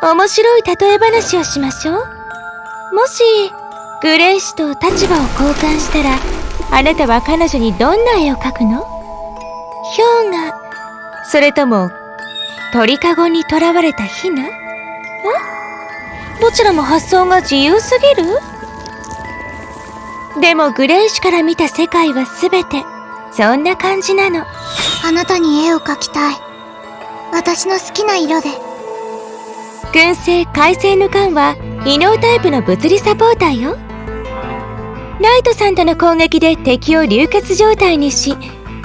面白い例え話をしましょう。もしグレイ氏と立場を交換したら、あなたは彼女にどんな絵を描くの？氷河、それとも鳥かごにとらわれたヒナ？どちらも発想が自由すぎる？でもグレイ氏から見た世界は全てそんな感じなの。あなたに絵を描きたい。私の好きな色で。燻製海星の缶は異能タイプの物理サポーターよ。ライトさんとの攻撃で敵を流血状態にし、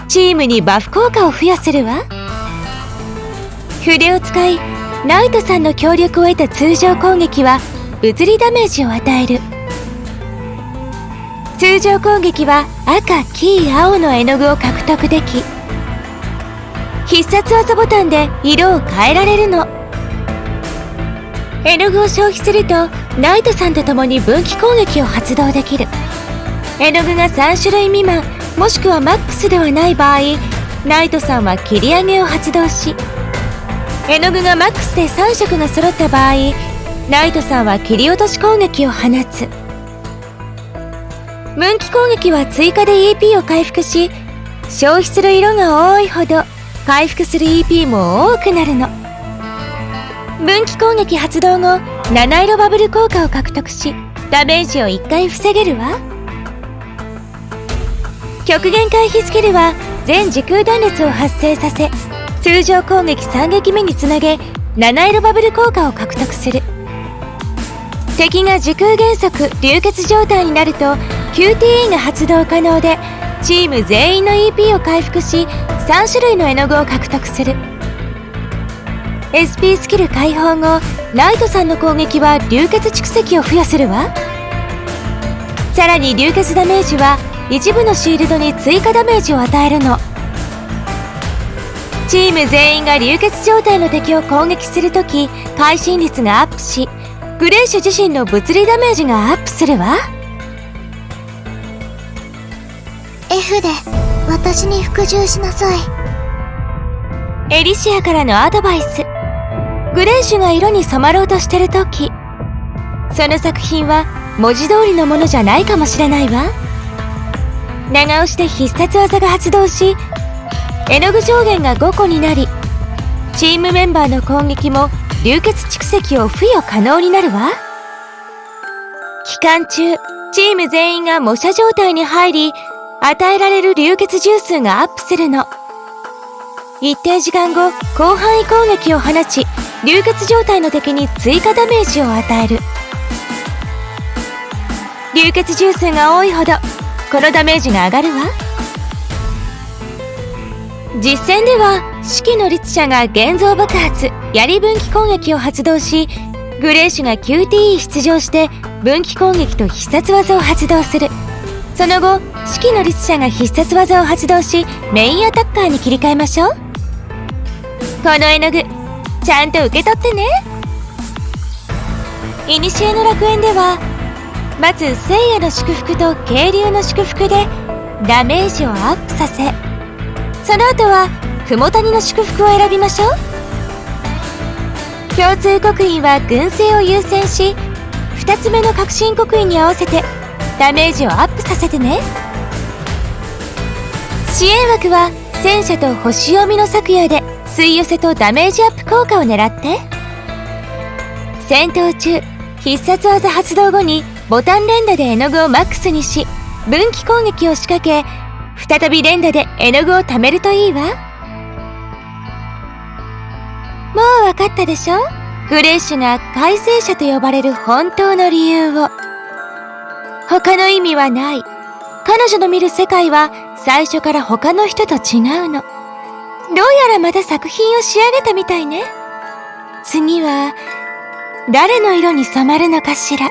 チームにバフ効果を付与するわ。筆を使いライトさんの協力を得た通常攻撃は物理ダメージを与える。通常攻撃は赤、黄、青の絵の具を獲得でき、必殺技ボタンで色を変えられるの。絵の具を消費するとライトさんと共に分岐攻撃を発動できる。絵の具が3種類未満もしくはマックスではない場合、ライトさんは切り上げを発動し、絵の具がマックスで3色が揃った場合、ライトさんは切り落とし攻撃を放つ。分岐攻撃は追加で EP を回復し、消費する色が多いほど回復する EP も多くなるの。分岐攻撃発動後、七色バブル効果を獲得し、ダメージを1回防げるわ。極限回避スキルは全時空断裂を発生させ、通常攻撃3撃目につなげ、七色バブル効果を獲得する。敵が時空減速流血状態になると QTE が発動可能で、チーム全員の EP を回復し、3種類の絵の具を獲得する。 SP スキル解放後、ライトさんの攻撃は流血蓄積を付与するわ。さらに流血ダメージは一部のシールドに追加ダメージを与えるの。チーム全員が流血状態の敵を攻撃するとき、会心率がアップし、グレイシュ自身の物理ダメージがアップするわ。 F で私に服従しなさい。エリシアからのアドバイス。グレイシュが色に染まろうとしてるとき、その作品は文字通りのものじゃないかもしれないわ。長押しで必殺技が発動し、絵の具上限が5個になり、チームメンバーの攻撃も流血蓄積を付与可能になるわ。期間中、チーム全員が模写状態に入り、与えられる流血重数がアップするの。一定時間後、広範囲攻撃を放ち、流血状態の敵に追加ダメージを与える。流血重数が多いほどこのダメージが上がるわ。実戦では四季の律者が現像爆発槍分岐攻撃を発動し、グレイシュが QTE 出場して分岐攻撃と必殺技を発動する。その後四季の律者が必殺技を発動し、メインアタッカーに切り替えましょう。この絵の具ちゃんと受け取ってね。いにしえの楽園ではまず聖夜の祝福と渓流の祝福でダメージをアップさせ、その後は雲谷の祝福を選びましょう。共通刻印は群生を優先し、2つ目の革新刻印に合わせてダメージをアップさせてね。支援枠は戦車と星読みの昨夜で吸い寄せとダメージアップ効果を狙って。戦闘中必殺技発動後にボタン連打で絵の具をマックスにし、分岐攻撃を仕掛け、再び連打で絵の具を貯めるといいわ。もう分かったでしょ？グレイシュが改正者と呼ばれる本当の理由を。他の意味はない。彼女の見る世界は最初から他の人と違うの。どうやらまた作品を仕上げたみたいね。次は誰の色に染まるのかしら。